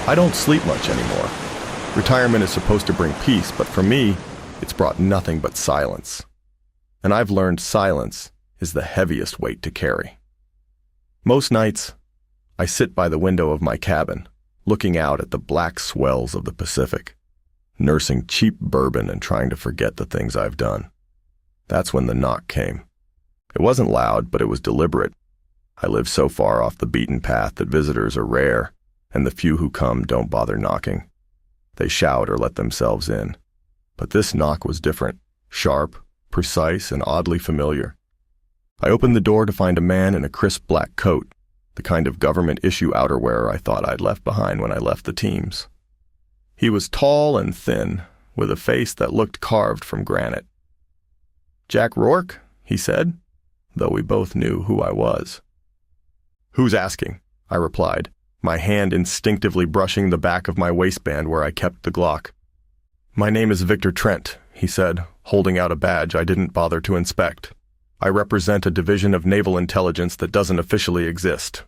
I don't sleep much anymore. Retirement is supposed to bring peace, but for me, it's brought nothing but silence. And I've learned silence is the heaviest weight to carry. Most nights, I sit by the window of my cabin, looking out at the black swells of the Pacific, nursing cheap bourbon and trying to forget the things I've done. That's when the knock came. It wasn't loud, but it was deliberate. I live so far off the beaten path that visitors are rare, and the few who come don't bother knocking. They shout or let themselves in. But this knock was different, sharp, precise, and oddly familiar. I opened the door to find a man in a crisp black coat, the kind of government-issue outerwear I thought I'd left behind when I left the teams. He was tall and thin, with a face that looked carved from granite. "Jack Rourke?" he said, though we both knew who I was. "Who's asking?" I replied, my hand instinctively brushing the back of my waistband where I kept the Glock. "My name is Victor Trent," he said, holding out a badge I didn't bother to inspect. "I represent a division of naval intelligence that doesn't officially exist."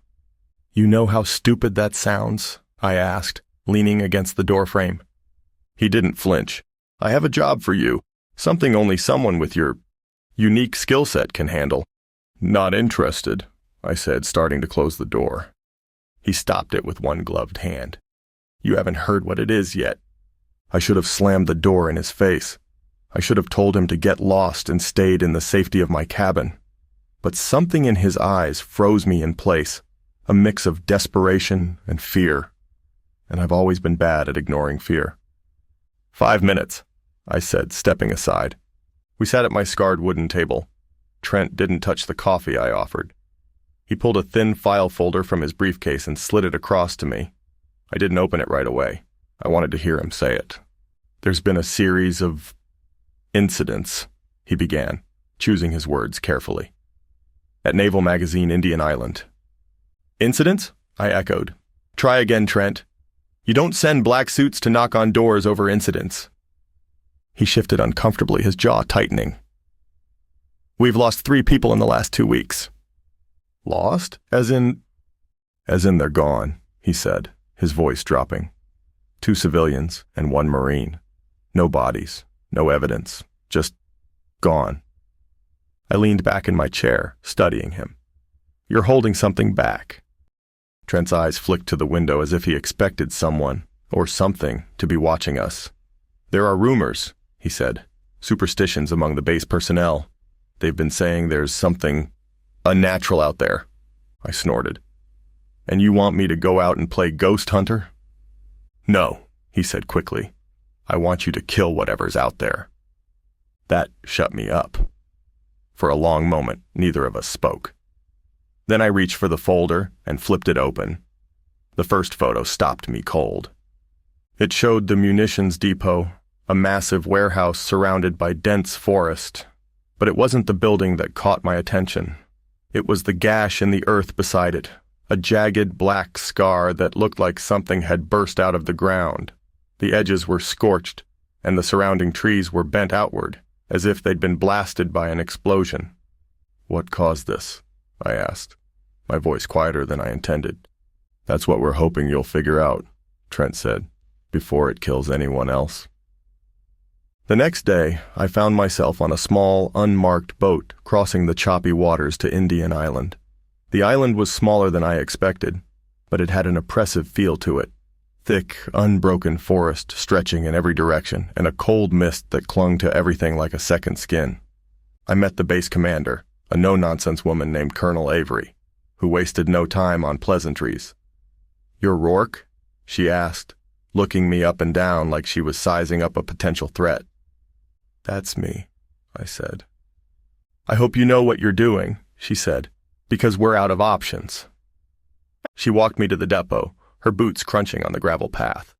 "You know how stupid that sounds?" I asked, leaning against the doorframe. He didn't flinch. "I have a job for you, something only someone with your unique skill set can handle." "Not interested," I said, starting to close the door. He stopped it with one gloved hand. "You haven't heard what it is yet." I should have slammed the door in his face. I should have told him to get lost and stayed in the safety of my cabin. But something in his eyes froze me in place, a mix of desperation and fear. And I've always been bad at ignoring fear. "5 minutes," I said, stepping aside. We sat at my scarred wooden table. Trent didn't touch the coffee I offered. He pulled a thin file folder from his briefcase and slid it across to me. I didn't open it right away. I wanted to hear him say it. "There's been a series of incidents," he began, choosing his words carefully. "At Naval Magazine, Indian Island." "Incidents?" I echoed. "Try again, Trent. You don't send black suits to knock on doors over incidents." He shifted uncomfortably, his jaw tightening. "We've lost 3 people in the last 2 weeks." "Lost? As in they're gone," he said, his voice dropping. 2 civilians and 1 Marine. No bodies, no evidence, just gone. I leaned back in my chair, studying him. "You're holding something back." Trent's eyes flicked to the window as if he expected someone, or something, to be watching us. "There are rumors," he said, "superstitions among the base personnel. They've been saying there's something unnatural out there." I snorted. "And you want me to go out and play ghost hunter?" "No," he said quickly. "I want you to kill whatever's out there." That shut me up. For a long moment, neither of us spoke. Then I reached for the folder and flipped it open. The first photo stopped me cold. It showed the munitions depot, a massive warehouse surrounded by dense forest. But it wasn't the building that caught my attention. It was the gash in the earth beside it, a jagged black scar that looked like something had burst out of the ground. The edges were scorched, and the surrounding trees were bent outward, as if they'd been blasted by an explosion. "What caused this?" I asked, my voice quieter than I intended. "That's what we're hoping you'll figure out," Trent said, "before it kills anyone else." The next day, I found myself on a small, unmarked boat crossing the choppy waters to Indian Island. The island was smaller than I expected, but it had an oppressive feel to it. Thick, unbroken forest stretching in every direction, and a cold mist that clung to everything like a second skin. I met the base commander, a no-nonsense woman named Colonel Avery, who wasted no time on pleasantries. "You're Rourke?" she asked, looking me up and down like she was sizing up a potential threat. "That's me," I said. "I hope you know what you're doing," she said, "because we're out of options." She walked me to the depot, her boots crunching on the gravel path.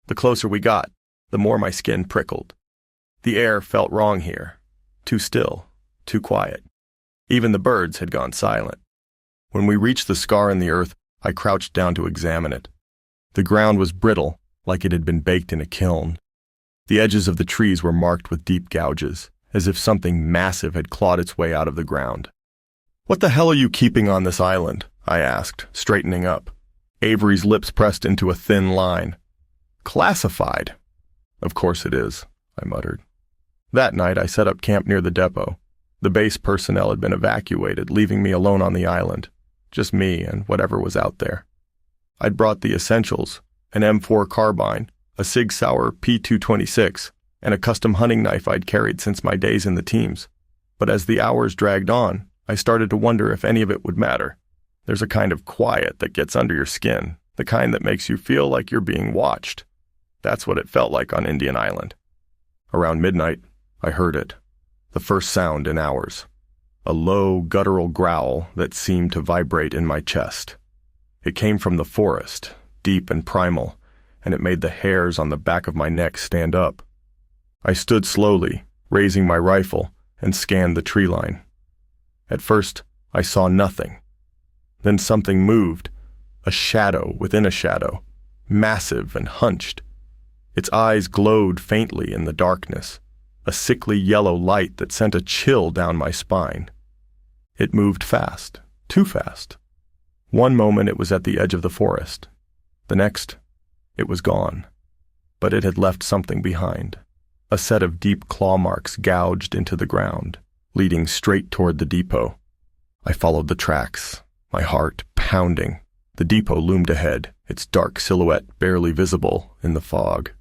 The closer we got, the more my skin prickled. The air felt wrong here. Too still, too quiet. Even the birds had gone silent. When we reached the scar in the earth, I crouched down to examine it. The ground was brittle, like it had been baked in a kiln. The edges of the trees were marked with deep gouges, as if something massive had clawed its way out of the ground. "What the hell are you keeping on this island?" I asked, straightening up. Avery's lips pressed into a thin line. Classified. Of course it is, I muttered. That night I set up camp near the depot. The base personnel had been evacuated, leaving me alone on the island. Just me and whatever was out there. I'd brought the essentials, an M4 carbine, a Sig Sauer P226, and a custom hunting knife I'd carried since my days in the teams. But as the hours dragged on, I started to wonder if any of it would matter. There's a kind of quiet that gets under your skin, the kind that makes you feel like you're being watched. That's what it felt like on Indian Island. Around midnight, I heard it. The first sound in hours. A low, guttural growl that seemed to vibrate in my chest. It came from the forest, deep and primal, and it made the hairs on the back of my neck stand up. I stood slowly, raising my rifle, and scanned the tree line. At first, I saw nothing. Then something moved, a shadow within a shadow, massive and hunched. Its eyes glowed faintly in the darkness, a sickly yellow light that sent a chill down my spine. It moved fast, too fast. One moment it was at the edge of the forest. The next, it was gone. But it had left something behind, a set of deep claw marks gouged into the ground, leading straight toward the depot. I followed the tracks, my heart pounding. The depot loomed ahead, its dark silhouette barely visible in the fog.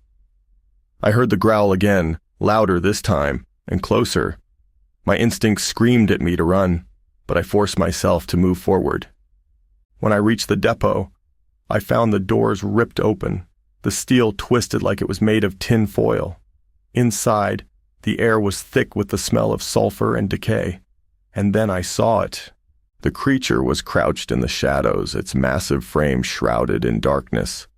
I heard the growl again, louder this time, and closer. My instincts screamed at me to run, but I forced myself to move forward. When I reached the depot, I found the doors ripped open, the steel twisted like it was made of tin foil. Inside, the air was thick with the smell of sulfur and decay. And then I saw it. The creature was crouched in the shadows, its massive frame shrouded in darkness.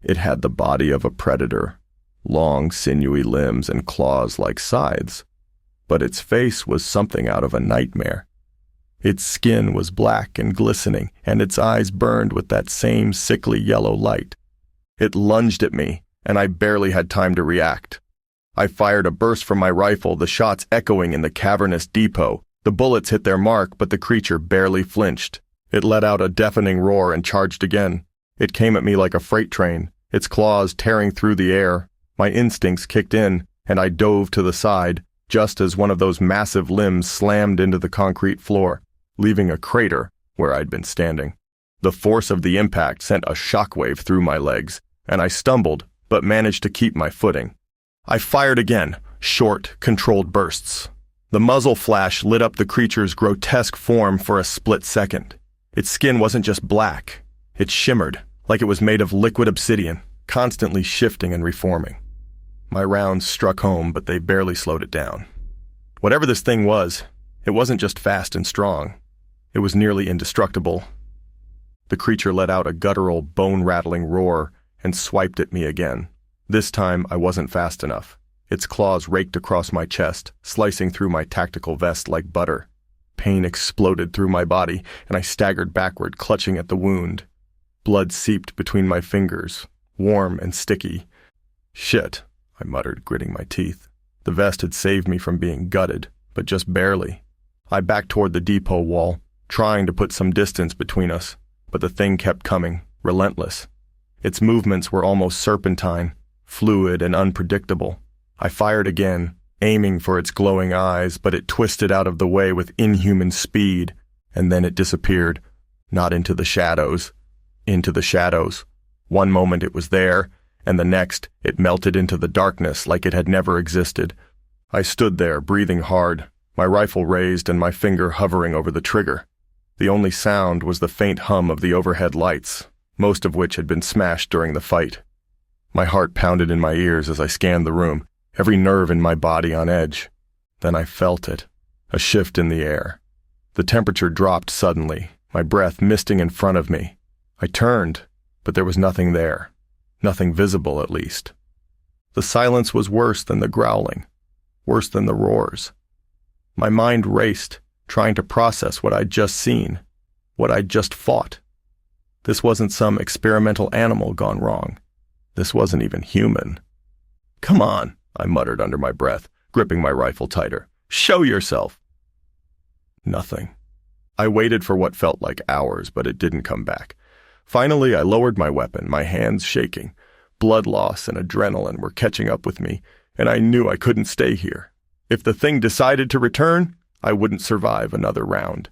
It had the body of a predator, long, sinewy limbs and claws like scythes, but its face was something out of a nightmare. Its skin was black and glistening, and its eyes burned with that same sickly yellow light. It lunged at me, and I barely had time to react. I fired a burst from my rifle, the shots echoing in the cavernous depot. The bullets hit their mark, but the creature barely flinched. It let out a deafening roar and charged again. It came at me like a freight train, its claws tearing through the air. My instincts kicked in, and I dove to the side, just as one of those massive limbs slammed into the concrete floor, leaving a crater where I'd been standing. The force of the impact sent a shockwave through my legs, and I stumbled, but managed to keep my footing. I fired again, short, controlled bursts. The muzzle flash lit up the creature's grotesque form for a split second. Its skin wasn't just black. It shimmered, like it was made of liquid obsidian, constantly shifting and reforming. My rounds struck home, but they barely slowed it down. Whatever this thing was, it wasn't just fast and strong. It was nearly indestructible. The creature let out a guttural, bone-rattling roar and swiped at me again. This time, I wasn't fast enough. Its claws raked across my chest, slicing through my tactical vest like butter. Pain exploded through my body, and I staggered backward, clutching at the wound. Blood seeped between my fingers, warm and sticky. Shit, I muttered, gritting my teeth. The vest had saved me from being gutted, but just barely. I backed toward the depot wall, trying to put some distance between us, but the thing kept coming, relentless. Its movements were almost serpentine, fluid and unpredictable. I fired again, aiming for its glowing eyes, but it twisted out of the way with inhuman speed, and then it disappeared, not into the shadows, into the shadows. One moment it was there, and the next it melted into the darkness like it had never existed. I stood there, breathing hard, my rifle raised and my finger hovering over the trigger. The only sound was the faint hum of the overhead lights, most of which had been smashed during the fight. My heart pounded in my ears as I scanned the room, every nerve in my body on edge. Then I felt it, a shift in the air. The temperature dropped suddenly, my breath misting in front of me. I turned, but there was nothing there. Nothing visible, at least. The silence was worse than the growling, worse than the roars. My mind raced, trying to process what I'd just seen, what I'd just fought. This wasn't some experimental animal gone wrong. This wasn't even human. "Come on," I muttered under my breath, gripping my rifle tighter. "Show yourself!" Nothing. I waited for what felt like hours, but it didn't come back. Finally, I lowered my weapon, my hands shaking. Blood loss and adrenaline were catching up with me, and I knew I couldn't stay here. If the thing decided to return, I wouldn't survive another round.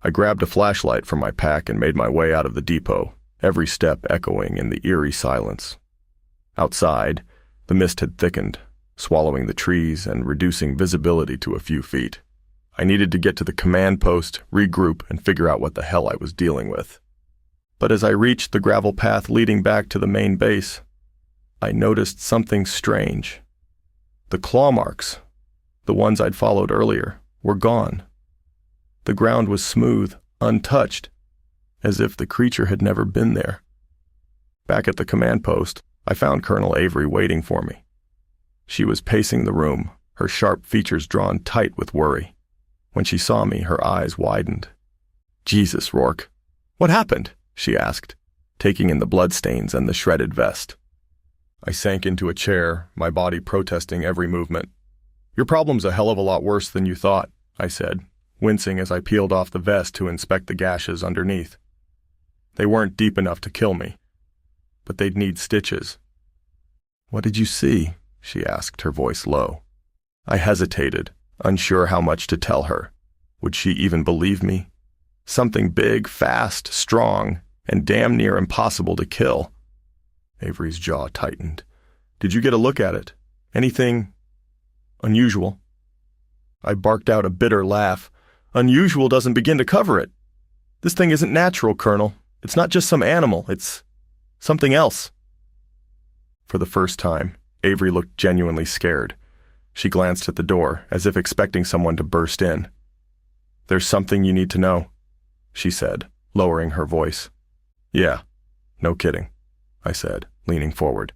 I grabbed a flashlight from my pack and made my way out of the depot, every step echoing in the eerie silence. Outside, the mist had thickened, swallowing the trees and reducing visibility to a few feet. I needed to get to the command post, regroup, and figure out what the hell I was dealing with. But as I reached the gravel path leading back to the main base, I noticed something strange. The claw marks, the ones I'd followed earlier, were gone. The ground was smooth, untouched, as if the creature had never been there. Back at the command post, I found Colonel Avery waiting for me. She was pacing the room, her sharp features drawn tight with worry. When she saw me, her eyes widened. "Jesus, Rourke, what happened?" she asked, taking in the bloodstains and the shredded vest. I sank into a chair, my body protesting every movement. "Your problem's a hell of a lot worse than you thought," I said, wincing as I peeled off the vest to inspect the gashes underneath. They weren't deep enough to kill me, but they'd need stitches. "What did you see?" she asked, her voice low. I hesitated, unsure how much to tell her. Would she even believe me? Something big, fast, strong, and damn near impossible to kill. Avery's jaw tightened. "Did you get a look at it? Anything unusual?" I barked out a bitter laugh. "Unusual doesn't begin to cover it. This thing isn't natural, Colonel. It's not just some animal. It's something else." For the first time, Avery looked genuinely scared. She glanced at the door, as if expecting someone to burst in. "There's something you need to know," she said, lowering her voice. "Yeah, no kidding," I said, leaning forward.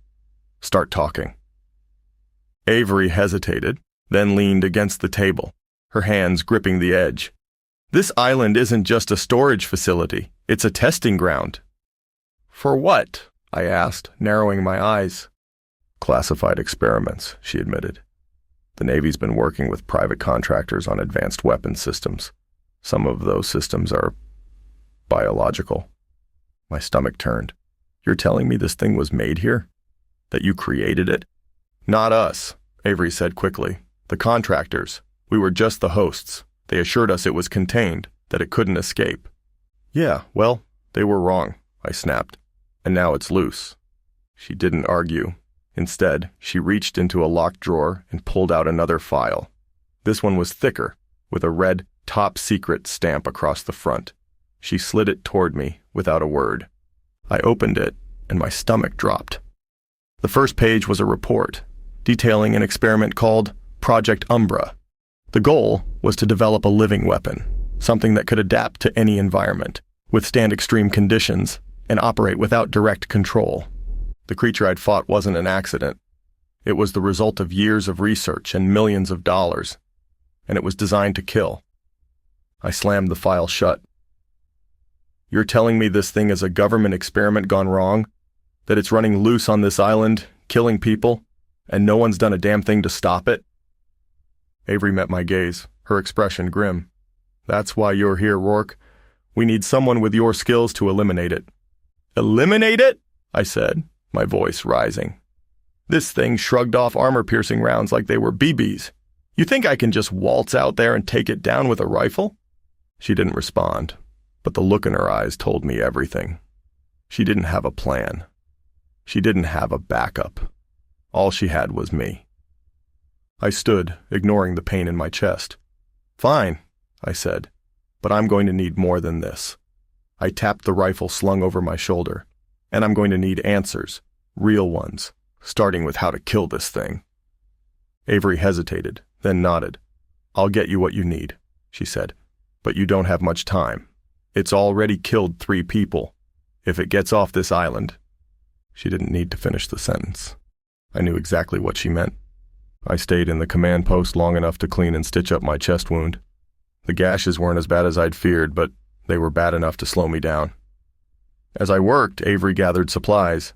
"Start talking." Avery hesitated, then leaned against the table, her hands gripping the edge. "This island isn't just a storage facility. It's a testing ground." "For what?" I asked, narrowing my eyes. "Classified experiments," she admitted. "The Navy's been working with private contractors on advanced weapons systems. Some of those systems are biological." My stomach turned. "You're telling me this thing was made here? That you created it?" "Not us," Avery said quickly. "The contractors. We were just the hosts. They assured us it was contained, that it couldn't escape." "Yeah, well, they were wrong," I snapped. "And now it's loose." She didn't argue. Instead, she reached into a locked drawer and pulled out another file. This one was thicker, with a red top secret stamp across the front. She slid it toward me without a word. I opened it, and my stomach dropped. The first page was a report, detailing an experiment called Project Umbra. The goal was to develop a living weapon, something that could adapt to any environment, withstand extreme conditions, and operate without direct control. The creature I'd fought wasn't an accident. It was the result of years of research and millions of dollars, and it was designed to kill. I slammed the file shut. "You're telling me this thing is a government experiment gone wrong? That it's running loose on this island, killing people, and no one's done a damn thing to stop it?" Avery met my gaze, her expression grim. "That's why you're here, Rourke. We need someone with your skills to eliminate it." "Eliminate it?" I said, my voice rising. "This thing shrugged off armor-piercing rounds like they were BBs. You think I can just waltz out there and take it down with a rifle?" She didn't respond, but the look in her eyes told me everything. She didn't have a plan. She didn't have a backup. All she had was me. I stood, ignoring the pain in my chest. "Fine," I said, "but I'm going to need more than this." I tapped the rifle slung over my shoulder. "And I'm going to need answers, real ones, starting with how to kill this thing." Avery hesitated, then nodded. "I'll get you what you need," she said, "but you don't have much time. It's already killed 3 people. If it gets off this island..." She didn't need to finish the sentence. I knew exactly what she meant. I stayed in the command post long enough to clean and stitch up my chest wound. The gashes weren't as bad as I'd feared, but they were bad enough to slow me down. As I worked, Avery gathered supplies.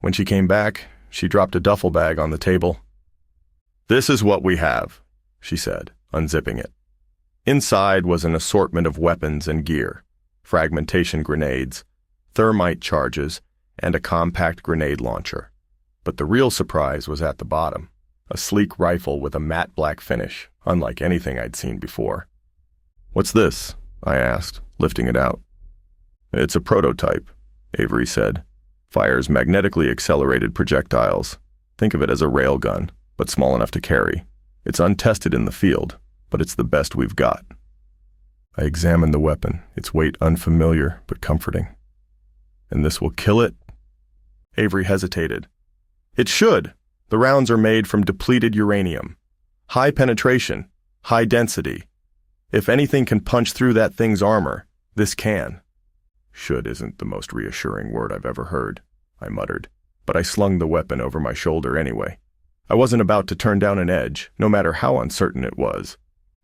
When she came back, she dropped a duffel bag on the table. "This is what we have," she said, unzipping it. Inside was an assortment of weapons and gear, fragmentation grenades, thermite charges, and a compact grenade launcher. But the real surprise was at the bottom, a sleek rifle with a matte black finish, unlike anything I'd seen before. "What's this?" I asked, lifting it out. "It's a prototype," Avery said. "Fires magnetically accelerated projectiles. Think of it as a railgun, but small enough to carry. It's untested in the field, but it's the best we've got." I examined the weapon, its weight unfamiliar but comforting. "And this will kill it?" Avery hesitated. "It should. The rounds are made from depleted uranium. High penetration, high density. If anything can punch through that thing's armor, this can." "Should isn't the most reassuring word I've ever heard," I muttered, but I slung the weapon over my shoulder anyway. I wasn't about to turn down an edge, no matter how uncertain it was.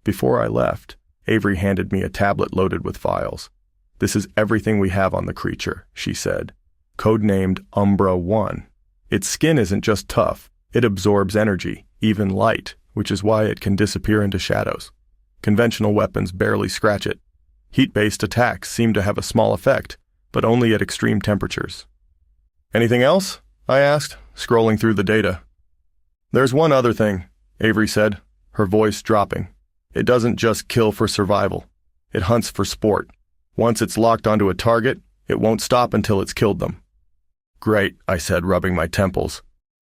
Before I left, Avery handed me a tablet loaded with files. "This is everything we have on the creature," she said. "Codenamed Umbra 1. Its skin isn't just tough, it absorbs energy, even light, which is why it can disappear into shadows. Conventional weapons barely scratch it. Heat-based attacks seem to have a small effect, but only at extreme temperatures." "Anything else?" I asked, scrolling through the data. "There's one other thing," Avery said, her voice dropping. "It doesn't just kill for survival. It hunts for sport. Once it's locked onto a target, it won't stop until it's killed them." "Great," I said, rubbing my temples.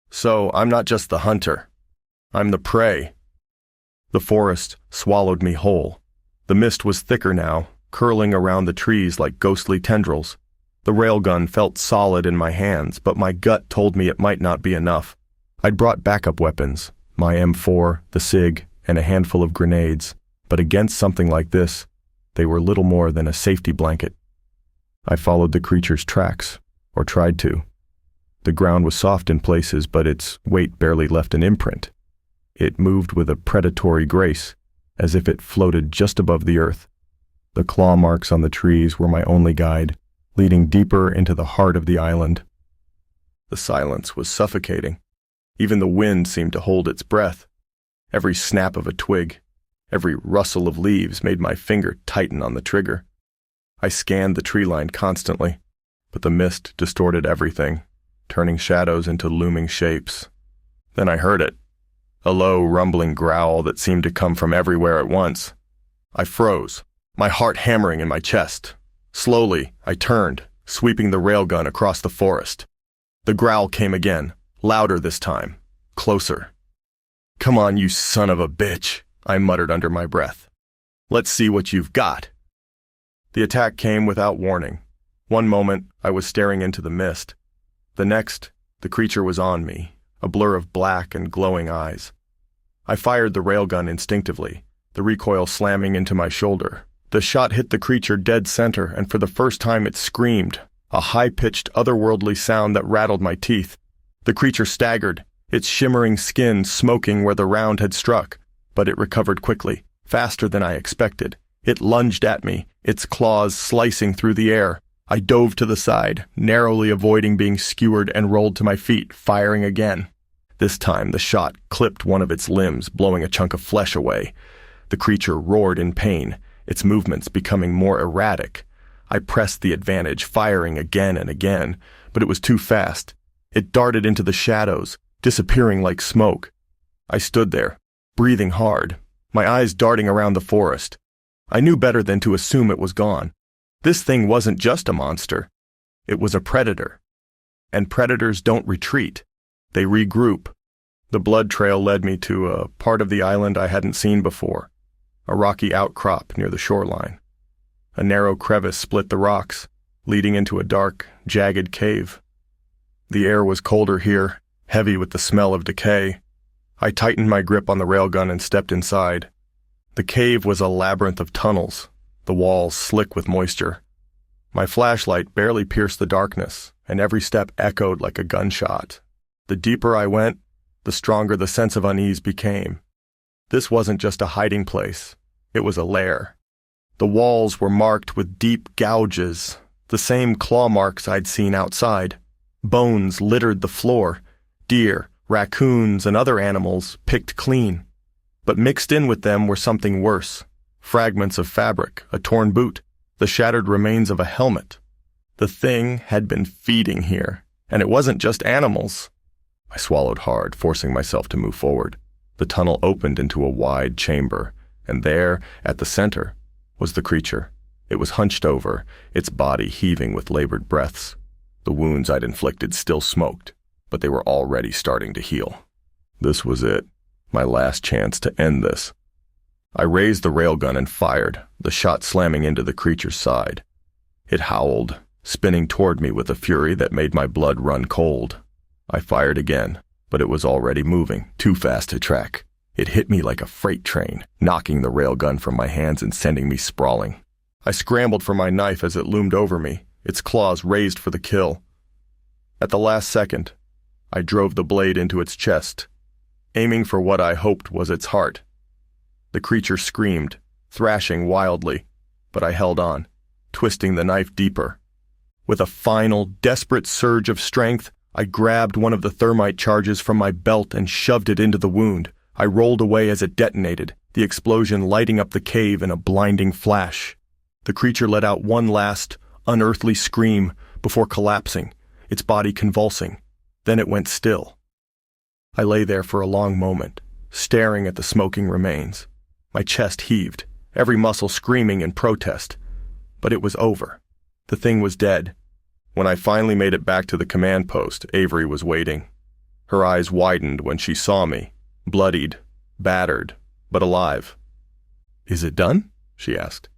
"So I'm not just the hunter. I'm the prey." The forest swallowed me whole. The mist was thicker now, curling around the trees like ghostly tendrils. The railgun felt solid in my hands, but my gut told me it might not be enough. I'd brought backup weapons, my M4, the SIG, and a handful of grenades, but against something like this, they were little more than a safety blanket. I followed the creature's tracks, or tried to. The ground was soft in places, but its weight barely left an imprint. It moved with a predatory grace, as if it floated just above the earth. The claw marks on the trees were my only guide, leading deeper into the heart of the island. The silence was suffocating. Even the wind seemed to hold its breath. Every snap of a twig, every rustle of leaves made my finger tighten on the trigger. I scanned the tree line constantly, but the mist distorted everything, turning shadows into looming shapes. Then I heard it, a low, rumbling growl that seemed to come from everywhere at once. I froze, my heart hammering in my chest. Slowly, I turned, sweeping the railgun across the forest. The growl came again, louder this time, closer. "Come on, you son of a bitch," I muttered under my breath. "Let's see what you've got." The attack came without warning. One moment, I was staring into the mist. The next, the creature was on me, a blur of black and glowing eyes. I fired the railgun instinctively, the recoil slamming into my shoulder. The shot hit the creature dead center, and for the first time it screamed, a high-pitched, otherworldly sound that rattled my teeth. The creature staggered, its shimmering skin smoking where the round had struck, but it recovered quickly, faster than I expected. It lunged at me, its claws slicing through the air. I dove to the side, narrowly avoiding being skewered, and rolled to my feet, firing again. This time the shot clipped one of its limbs, blowing a chunk of flesh away. The creature roared in pain, its movements becoming more erratic. I pressed the advantage, firing again and again, but it was too fast. It darted into the shadows, disappearing like smoke. I stood there, breathing hard, my eyes darting around the forest. I knew better than to assume it was gone. This thing wasn't just a monster. It was a predator. And predators don't retreat. They regroup. The blood trail led me to a part of the island I hadn't seen before, a rocky outcrop near the shoreline. A narrow crevice split the rocks, leading into a dark, jagged cave. The air was colder here, heavy with the smell of decay. I tightened my grip on the railgun and stepped inside. The cave was a labyrinth of tunnels, the walls slick with moisture. My flashlight barely pierced the darkness, and every step echoed like a gunshot. The deeper I went, the stronger the sense of unease became. This wasn't just a hiding place, it was a lair. The walls were marked with deep gouges, the same claw marks I'd seen outside. Bones littered the floor, deer, raccoons, and other animals picked clean. But mixed in with them were something worse. Fragments of fabric, a torn boot, the shattered remains of a helmet. The thing had been feeding here, and it wasn't just animals. I swallowed hard, forcing myself to move forward. The tunnel opened into a wide chamber, and there, at the center, was the creature. It was hunched over, its body heaving with labored breaths. The wounds I'd inflicted still smoked, but they were already starting to heal. This was it, my last chance to end this. I raised the railgun and fired, the shot slamming into the creature's side. It howled, spinning toward me with a fury that made my blood run cold. I fired again, but it was already moving, too fast to track. It hit me like a freight train, knocking the railgun from my hands and sending me sprawling. I scrambled for my knife as it loomed over me, its claws raised for the kill. At the last second, I drove the blade into its chest, aiming for what I hoped was its heart. The creature screamed, thrashing wildly, but I held on, twisting the knife deeper. With a final, desperate surge of strength, I grabbed one of the thermite charges from my belt and shoved it into the wound. I rolled away as it detonated, the explosion lighting up the cave in a blinding flash. The creature let out one last, unearthly scream before collapsing, its body convulsing. Then it went still. I lay there for a long moment, staring at the smoking remains. My chest heaved, every muscle screaming in protest. But it was over. The thing was dead. When I finally made it back to the command post, Avery was waiting. Her eyes widened when she saw me, bloodied, battered, but alive. "Is it done?" she asked.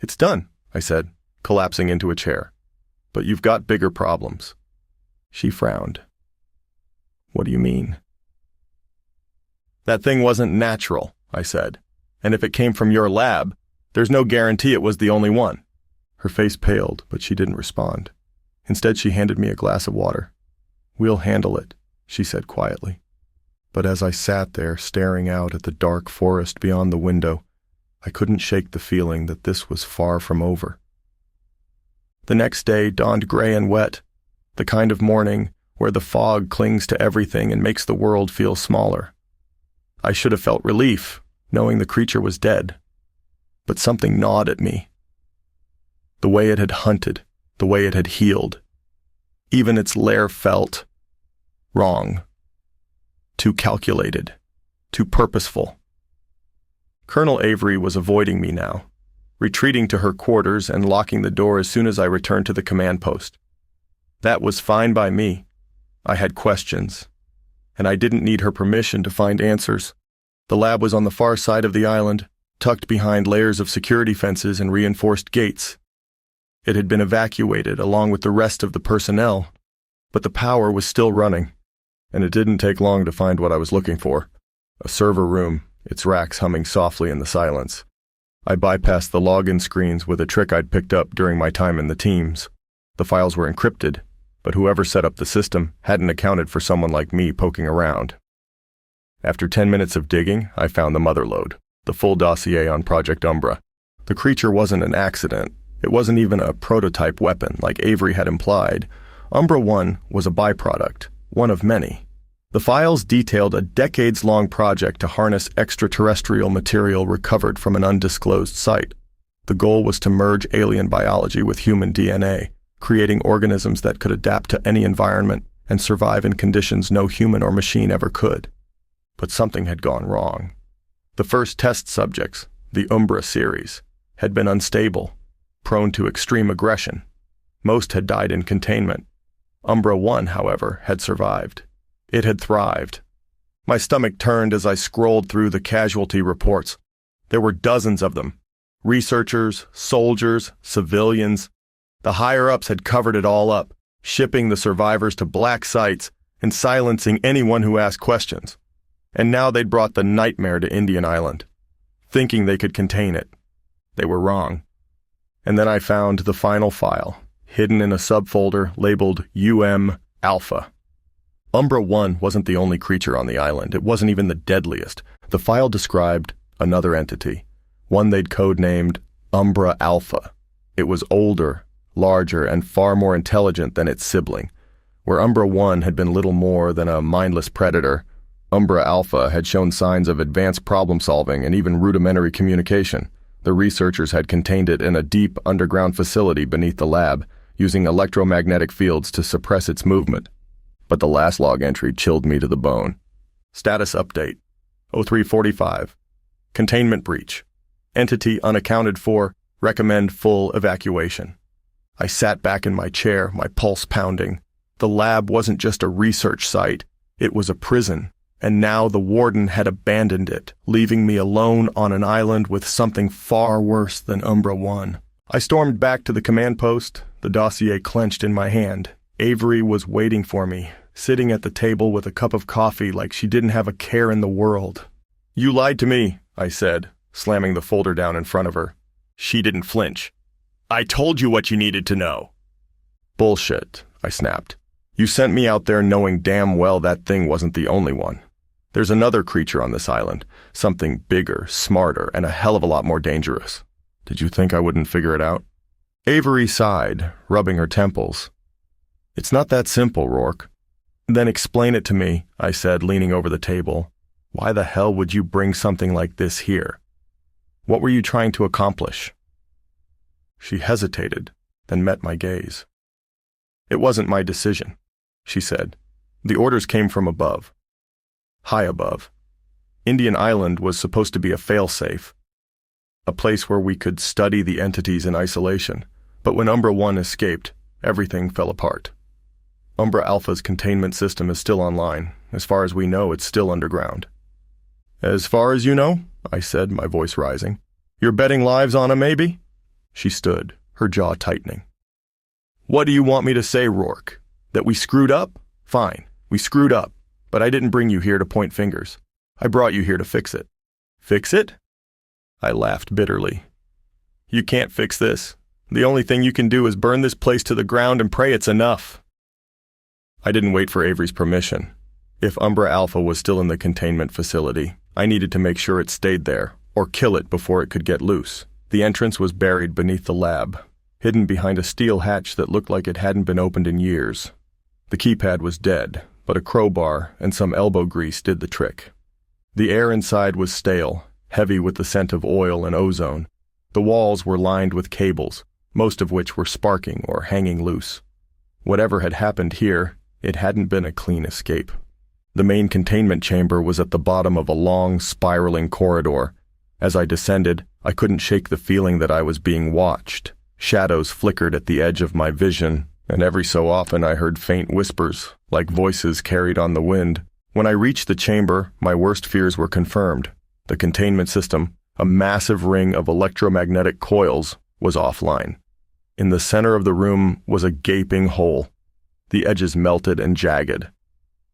"It's done," I said, collapsing into a chair. "But you've got bigger problems." She frowned. "What do you mean?" "That thing wasn't natural," I said. "And if it came from your lab, there's no guarantee it was the only one." Her face paled, but she didn't respond. Instead, she handed me a glass of water. "We'll handle it," she said quietly. But as I sat there, staring out at the dark forest beyond the window, I couldn't shake the feeling that this was far from over. The next day dawned gray and wet, the kind of morning where the fog clings to everything and makes the world feel smaller. I should have felt relief, knowing the creature was dead. But something gnawed at me. The way it had hunted, the way it had healed. Even its lair felt wrong. Too calculated. Too purposeful. Colonel Avery was avoiding me now, retreating to her quarters and locking the door as soon as I returned to the command post. That was fine by me. I had questions, and I didn't need her permission to find answers. The lab was on the far side of the island, tucked behind layers of security fences and reinforced gates. It had been evacuated along with the rest of the personnel, but the power was still running, and it didn't take long to find what I was looking for. A server room, its racks humming softly in the silence. I bypassed the login screens with a trick I'd picked up during my time in the teams. The files were encrypted, but whoever set up the system hadn't accounted for someone like me poking around. After 10 minutes of digging, I found the motherlode, the full dossier on Project Umbra. The creature wasn't an accident. It wasn't even a prototype weapon like Avery had implied. Umbra 1 was a byproduct, one of many. The files detailed a decades-long project to harness extraterrestrial material recovered from an undisclosed site. The goal was to merge alien biology with human DNA, creating organisms that could adapt to any environment and survive in conditions no human or machine ever could. But something had gone wrong. The first test subjects, the Umbra series, had been unstable, prone to extreme aggression. Most had died in containment. Umbra 1, however, had survived. It had thrived. My stomach turned as I scrolled through the casualty reports. There were dozens of them. Researchers, soldiers, civilians. The higher-ups had covered it all up, shipping the survivors to black sites and silencing anyone who asked questions. And now they'd brought the nightmare to Indian Island, thinking they could contain it. They were wrong. And then I found the final file, hidden in a subfolder labeled Alpha. Umbra 1 wasn't the only creature on the island. It wasn't even the deadliest. The file described another entity, one they'd codenamed Umbra Alpha. It was older, larger, and far more intelligent than its sibling. Where Umbra 1 had been little more than a mindless predator, Umbra Alpha had shown signs of advanced problem-solving and even rudimentary communication. The researchers had contained it in a deep underground facility beneath the lab, using electromagnetic fields to suppress its movement. But the last log entry chilled me to the bone. Status update. 0345. Containment breach. Entity unaccounted for. Recommend full evacuation. I sat back in my chair, my pulse pounding. The lab wasn't just a research site. It was a prison. And now the warden had abandoned it, leaving me alone on an island with something far worse than Umbra 1. I stormed back to the command post, the dossier clenched in my hand. Avery was waiting for me, sitting at the table with a cup of coffee like she didn't have a care in the world. "You lied to me," I said, slamming the folder down in front of her. She didn't flinch. "I told you what you needed to know." "Bullshit," I snapped. "You sent me out there knowing damn well that thing wasn't the only one. There's another creature on this island, something bigger, smarter, and a hell of a lot more dangerous. Did you think I wouldn't figure it out?" Avery sighed, rubbing her temples. "It's not that simple, Rourke." "Then explain it to me," I said, leaning over the table. "Why the hell would you bring something like this here? What were you trying to accomplish?" She hesitated, then met my gaze. "It wasn't my decision," she said. "The orders came from above. High above. Indian Island was supposed to be a failsafe, a place where we could study the entities in isolation. But when Umbra 1 escaped, everything fell apart. Umbra Alpha's containment system is still online. As far as we know, it's still underground." "As far as you know?" I said, my voice rising. "You're betting lives on 'em, maybe?" She stood, her jaw tightening. "What do you want me to say, Rourke? That we screwed up? Fine, we screwed up. But I didn't bring you here to point fingers. I brought you here to fix it." "Fix it?" I laughed bitterly. "You can't fix this. The only thing you can do is burn this place to the ground and pray it's enough." I didn't wait for Avery's permission. If Umbra Alpha was still in the containment facility, I needed to make sure it stayed there, or kill it before it could get loose. The entrance was buried beneath the lab, hidden behind a steel hatch that looked like it hadn't been opened in years. The keypad was dead, but a crowbar and some elbow grease did the trick. The air inside was stale, heavy with the scent of oil and ozone. The walls were lined with cables, most of which were sparking or hanging loose. Whatever had happened here, it hadn't been a clean escape. The main containment chamber was at the bottom of a long, spiraling corridor. As I descended, I couldn't shake the feeling that I was being watched. Shadows flickered at the edge of my vision, and every so often I heard faint whispers, like voices carried on the wind. When I reached the chamber, my worst fears were confirmed. The containment system, a massive ring of electromagnetic coils, was offline. In the center of the room was a gaping hole, the edges melted and jagged.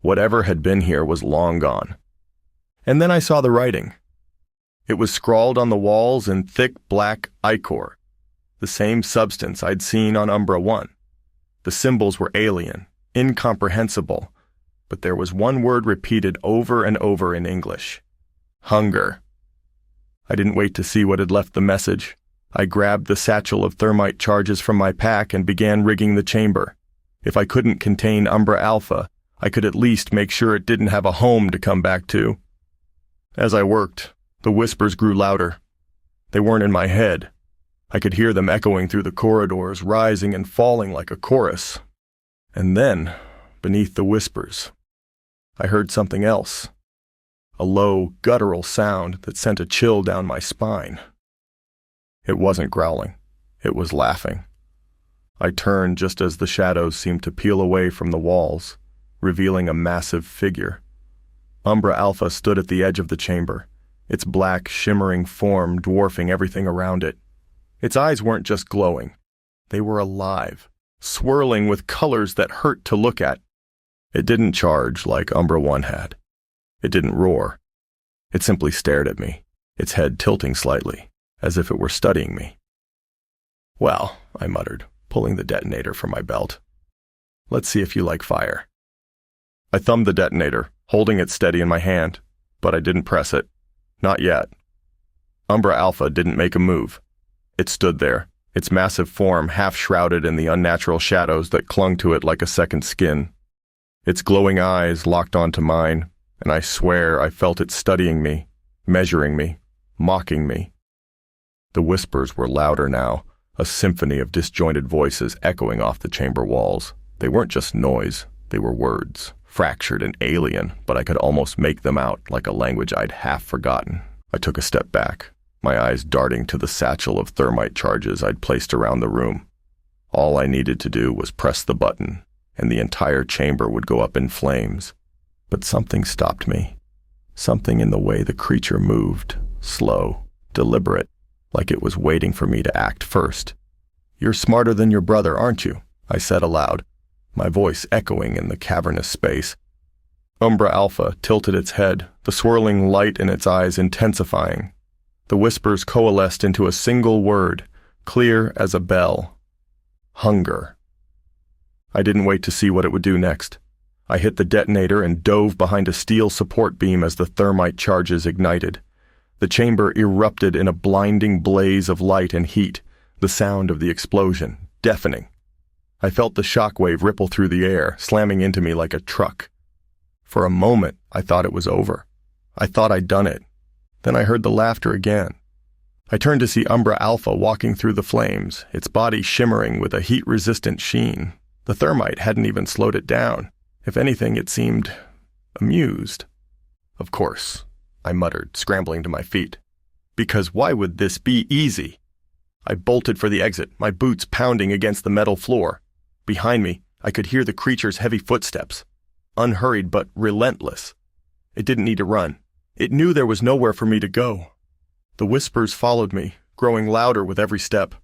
Whatever had been here was long gone. And then I saw the writing. It was scrawled on the walls in thick black ichor, the same substance I'd seen on Umbra 1. The symbols were alien, incomprehensible, but there was one word repeated over and over in English: hunger. I didn't wait to see what had left the message. I grabbed the satchel of thermite charges from my pack and began rigging the chamber. If I couldn't contain Umbra Alpha, I could at least make sure it didn't have a home to come back to. As I worked, the whispers grew louder. They weren't in my head. I could hear them echoing through the corridors, rising and falling like a chorus. And then, beneath the whispers, I heard something else. A low, guttural sound that sent a chill down my spine. It wasn't growling. It was laughing. I turned just as the shadows seemed to peel away from the walls, revealing a massive figure. Umbra Alpha stood at the edge of the chamber, its black, shimmering form dwarfing everything around it. Its eyes weren't just glowing. They were alive, swirling with colors that hurt to look at. It didn't charge like Umbra 1 had. It didn't roar. It simply stared at me, its head tilting slightly, as if it were studying me. "Well," I muttered, pulling the detonator from my belt. "Let's see if you like fire." I thumbed the detonator, holding it steady in my hand, but I didn't press it. Not yet. Umbra Alpha didn't make a move. It stood there, its massive form half shrouded in the unnatural shadows that clung to it like a second skin. Its glowing eyes locked onto mine, and I swear I felt it studying me, measuring me, mocking me. The whispers were louder now, a symphony of disjointed voices echoing off the chamber walls. They weren't just noise, they were words, fractured and alien, but I could almost make them out like a language I'd half forgotten. I took a step back, my eyes darting to the satchel of thermite charges I'd placed around the room. All I needed to do was press the button, and the entire chamber would go up in flames. But something stopped me. Something in the way the creature moved, slow, deliberate, like it was waiting for me to act first. "You're smarter than your brother, aren't you?" I said aloud, my voice echoing in the cavernous space. Umbra Alpha tilted its head, the swirling light in its eyes intensifying. The whispers coalesced into a single word, clear as a bell. Hunger. I didn't wait to see what it would do next. I hit the detonator and dove behind a steel support beam as the thermite charges ignited. The chamber erupted in a blinding blaze of light and heat, the sound of the explosion deafening. I felt the shockwave ripple through the air, slamming into me like a truck. For a moment, I thought it was over. I thought I'd done it. Then I heard the laughter again. I turned to see Umbra Alpha walking through the flames, its body shimmering with a heat-resistant sheen. The thermite hadn't even slowed it down. If anything, it seemed amused. "Of course," I muttered, scrambling to my feet. "Because why would this be easy?" I bolted for the exit, my boots pounding against the metal floor. Behind me, I could hear the creature's heavy footsteps, unhurried but relentless. It didn't need to run. It knew there was nowhere for me to go. The whispers followed me, growing louder with every step.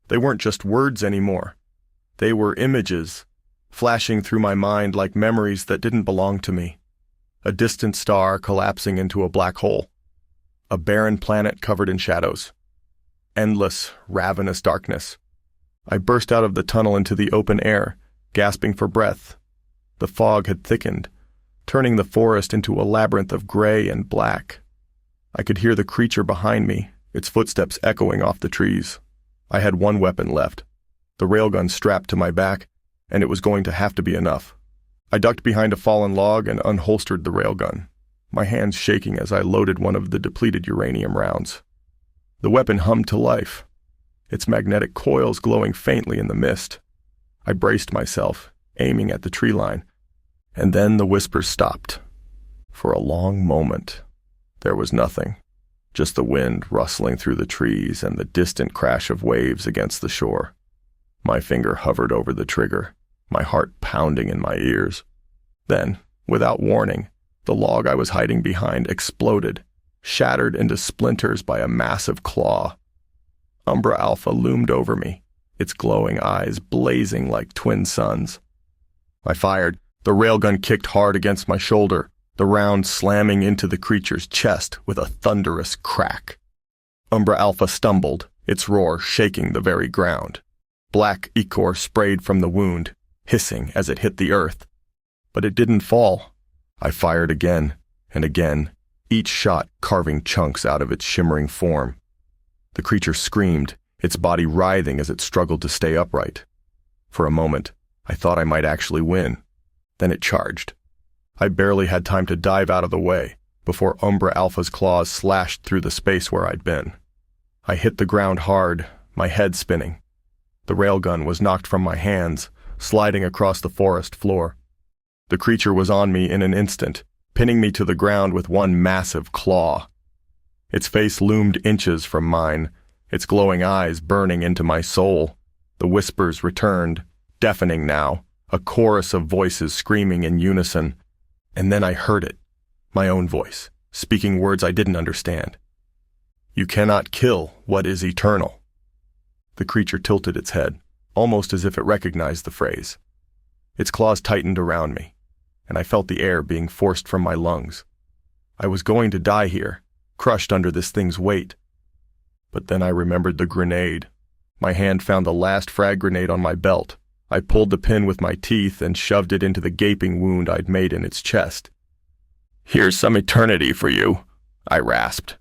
They weren't just words anymore. They were images, flashing through my mind like memories that didn't belong to me. A distant star collapsing into a black hole. A barren planet covered in shadows. Endless, ravenous darkness. I burst out of the tunnel into the open air, gasping for breath. The fog had thickened, turning the forest into a labyrinth of gray and black. I could hear the creature behind me, its footsteps echoing off the trees. I had one weapon left, the railgun strapped to my back, and it was going to have to be enough. I ducked behind a fallen log and unholstered the railgun, my hands shaking as I loaded one of the depleted uranium rounds. The weapon hummed to life, its magnetic coils glowing faintly in the mist. I braced myself, aiming at the tree line, and then the whispers stopped. For a long moment, there was nothing, just the wind rustling through the trees and the distant crash of waves against the shore. My finger hovered over the trigger, my heart pounding in my ears. Then, without warning, the log I was hiding behind exploded, shattered into splinters by a massive claw. Umbra Alpha loomed over me, its glowing eyes blazing like twin suns. I fired. The railgun kicked hard against my shoulder, the round slamming into the creature's chest with a thunderous crack. Umbra Alpha stumbled, its roar shaking the very ground. Black ichor sprayed from the wound, hissing as it hit the earth. But it didn't fall. I fired again and again, each shot carving chunks out of its shimmering form. The creature screamed, its body writhing as it struggled to stay upright. For a moment, I thought I might actually win. Then it charged. I barely had time to dive out of the way before Umbra Alpha's claws slashed through the space where I'd been. I hit the ground hard, my head spinning. The railgun was knocked from my hands, sliding across the forest floor. The creature was on me in an instant, pinning me to the ground with one massive claw. Its face loomed inches from mine, its glowing eyes burning into my soul. The whispers returned, deafening now, a chorus of voices screaming in unison. And then I heard it, my own voice, speaking words I didn't understand. "You cannot kill what is eternal." The creature tilted its head, almost as if it recognized the phrase. Its claws tightened around me, and I felt the air being forced from my lungs. I was going to die here, crushed under this thing's weight. But then I remembered the grenade. My hand found the last frag grenade on my belt. I pulled the pin with my teeth and shoved it into the gaping wound I'd made in its chest. "Here's some eternity for you," I rasped.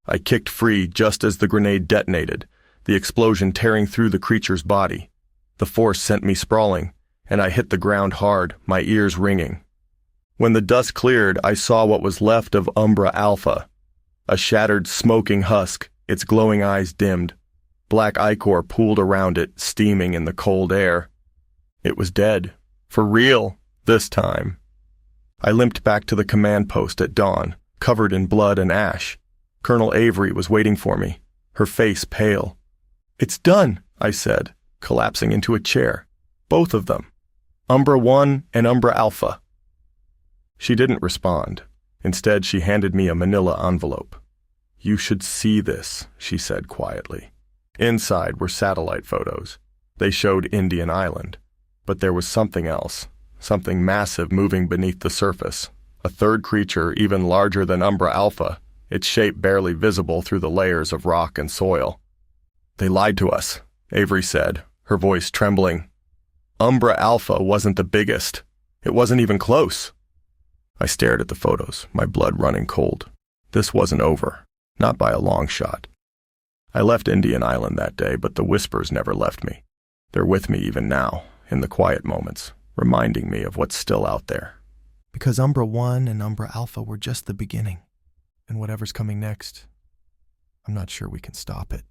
I kicked free just as the grenade detonated, the explosion tearing through the creature's body. The force sent me sprawling, and I hit the ground hard, my ears ringing. When the dust cleared, I saw what was left of Umbra Alpha, a shattered, smoking husk, its glowing eyes dimmed. Black ichor pooled around it, steaming in the cold air. It was dead. For real, this time. I limped back to the command post at dawn, covered in blood and ash. Colonel Avery was waiting for me, her face pale. "It's done," I said, collapsing into a chair. "Both of them. Umbra 1 and Umbra Alpha." She didn't respond. Instead, she handed me a manila envelope. "You should see this," she said quietly. Inside were satellite photos. They showed Indian Island. But there was something else, something massive moving beneath the surface. A third creature even larger than Umbra Alpha, its shape barely visible through the layers of rock and soil. "They lied to us," Avery said, her voice trembling. "Umbra Alpha wasn't the biggest. It wasn't even close." I stared at the photos, my blood running cold. This wasn't over, not by a long shot. I left Indian Island that day, but the whispers never left me. They're with me even now, in the quiet moments, reminding me of what's still out there. Because Umbra 1 and Umbra Alpha were just the beginning, and whatever's coming next, I'm not sure we can stop it.